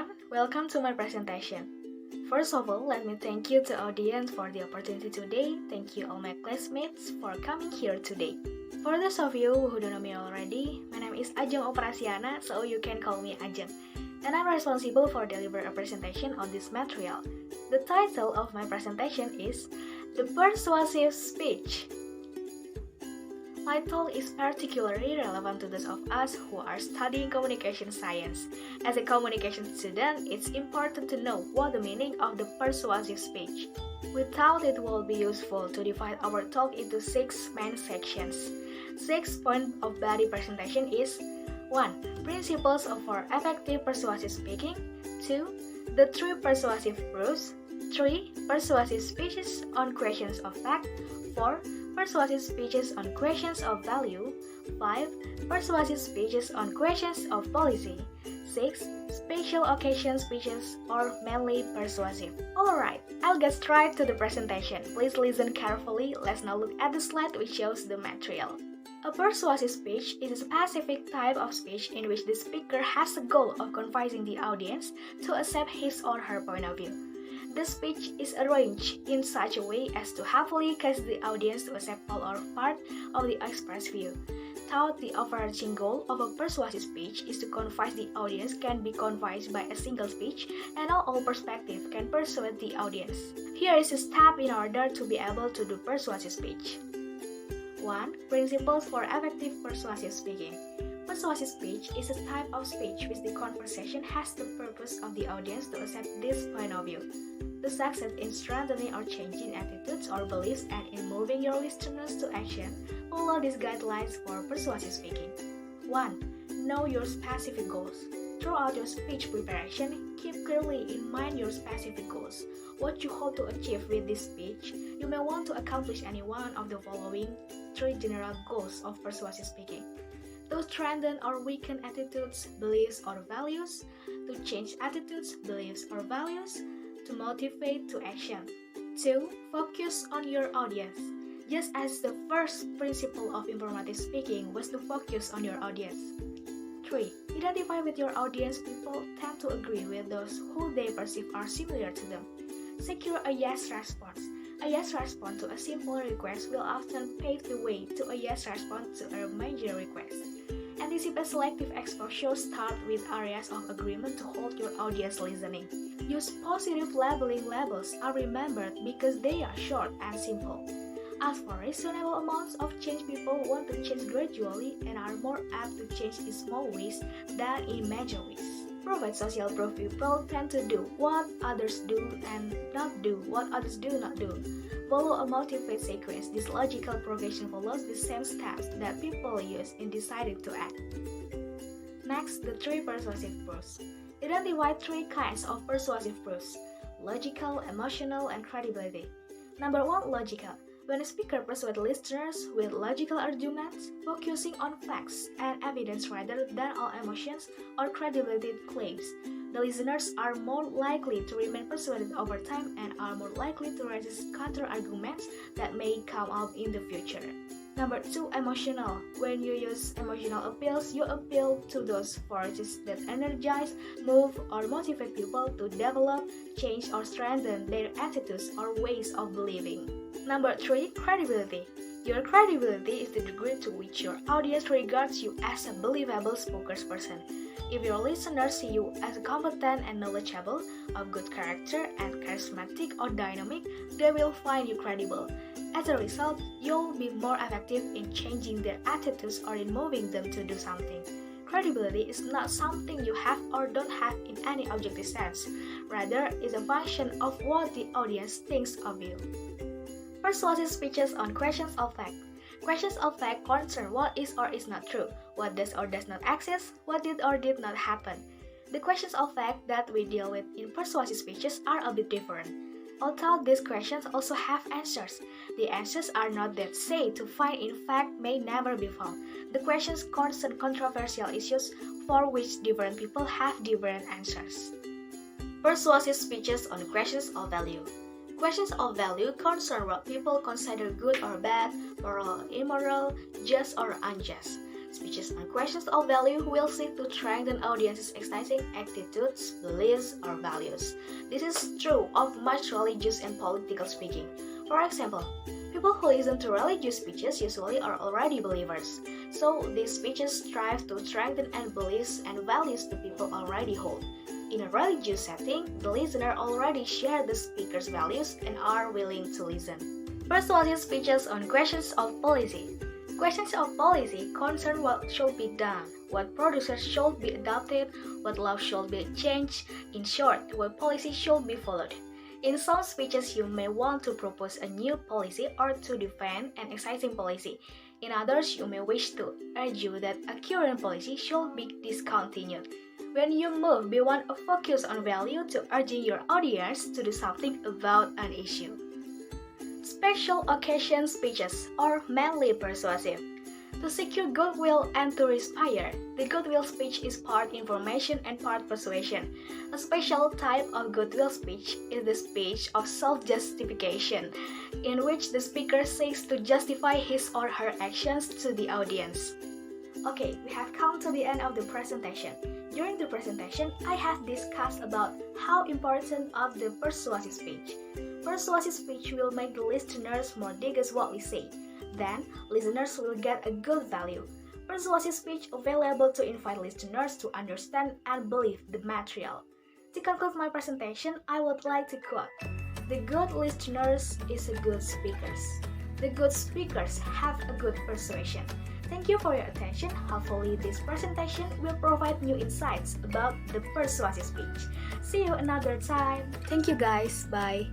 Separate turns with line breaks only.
everyone, welcome to my presentation. First of all, let me thank you to audience for the opportunity today. Thank you all my classmates for coming here today. For those of you who don't know me already, my name is Ajeng Operasiana, so you can call me Ajeng. And I'm responsible for deliver a presentation on this material. The title of my presentation is The Persuasive Speech. My talk is particularly relevant to those of us who are studying communication science. As a communication student, it's important to know what the meaning of the persuasive speech. We thought it would be useful to divide our talk into 6 main sections. 6 points of body presentation is 1. Principles for effective persuasive speaking. 2. The 3 persuasive proofs. 3. Persuasive speeches on questions of fact. 4. Persuasive speeches on questions of value. 5. Persuasive speeches on questions of policy. 6. Special occasion speeches are mainly persuasive. Alright, I'll get straight to the presentation. Please listen carefully. Let's now look at the slide which shows the material. A persuasive speech is a specific type of speech in which the speaker has the goal of convincing the audience to accept his or her point of view. The speech is arranged in such a way as to hopefully cause the audience to accept all or part of the expressed view. Thus, the overarching goal of a persuasive speech is to convince the audience can be convinced by a single speech, and not all perspective can persuade the audience. Here is a step in order to be able to do persuasive speech. 1. Principles for effective persuasive speaking. Persuasive speech is a type of speech which the conversation has the purpose of the audience to accept this point of view. The success in strengthening or changing attitudes or beliefs and in moving your listeners to action, follow these guidelines for persuasive speaking. 1. Know your specific goals. Throughout your speech preparation, keep clearly in mind your specific goals. What you hope to achieve with this speech. You may want to accomplish any one of the following 3 general goals of persuasive speaking. To strengthen or weaken attitudes, beliefs, or values. To change attitudes, beliefs, or values. To motivate to action. 2. Focus on your audience. Just as the first principle of informative speaking was to focus on your audience. 3. Identify with your audience. People tend to agree with those who they perceive are similar to them. Secure a yes response. A yes response to a simple request will often pave the way to a yes response to a major request. Anticipate selective exposure. Start with areas of agreement to hold your audience listening. Use positive labeling. Labels are remembered because they are short and simple. Ask for reasonable amounts of change. People want to change gradually and are more apt to change in small ways than in major ways. Provide social proof. People tend to do what others do and not do what others do not do. Follow a motivate sequence. This logical progression follows the same steps that people use in deciding to act. Next, the 3 persuasive proofs. Identify 3 kinds of persuasive proofs: logical, emotional, and credibility. Number 1, logical. When a speaker persuades listeners with logical arguments, focusing on facts and evidence rather than on emotions or credibility claims, the listeners are more likely to remain persuaded over time and are more likely to resist counter-arguments that may come up in the future. Number 2, emotional. When you use emotional appeals, you appeal to those forces that energize, move, or motivate people to develop, change, or strengthen their attitudes or ways of believing. Number 3, credibility. Your credibility is the degree to which your audience regards you as a believable spokesperson. If your listeners see you as competent and knowledgeable, of good character, and charismatic or dynamic, they will find you credible. As a result, you'll be more effective in changing their attitudes or in moving them to do something. Credibility is not something you have or don't have in any objective sense. Rather, it's a function of what the audience thinks of you. Persuasive speeches on questions of fact. Questions of fact concern what is or is not true, what does or does not exist, what did or did not happen. The questions of fact that we deal with in persuasive speeches are a bit different. Although these questions also have answers, the answers are not that say to find in fact may never be found. The questions concern controversial issues for which different people have different answers. Persuasive speeches on questions of value. Questions of value concern what people consider good or bad, moral or immoral, just or unjust. Speeches on questions of value will seek to strengthen audience's existing attitudes, beliefs, or values. This is true of much religious and political speaking. For example, people who listen to religious speeches usually are already believers. So these speeches strive to strengthen and beliefs and values the people already hold. In a religious setting, the listener already share the speaker's values and are willing to listen. Persuasive speeches on questions of policy. Questions of policy concern what should be done, what procedures should be adopted, what laws should be changed, in short, what policy should be followed. In some speeches, you may want to propose a new policy or to defend an existing policy. In others, you may wish to argue that a current policy should be discontinued. When you move beyond a focus on value to urging your audience to do something about an issue. Special occasion speeches are mainly persuasive. To secure goodwill and to inspire, the goodwill speech is part information and part persuasion. A special type of goodwill speech is the speech of self-justification, in which the speaker seeks to justify his or her actions to the audience. Okay, we have come to the end of the presentation. During the presentation, I have discussed about how important of the persuasive speech. Persuasive speech will make the listeners more digest what we say. Then, listeners will get a good value. Persuasive speech available to invite listeners to understand and believe the material. To conclude my presentation, I would like to quote, "The good listeners is a good speakers. The good speakers have a good persuasion." Thank you for your attention. Hopefully this presentation will provide new insights about the persuasive speech. See you another time. Thank you guys. Bye.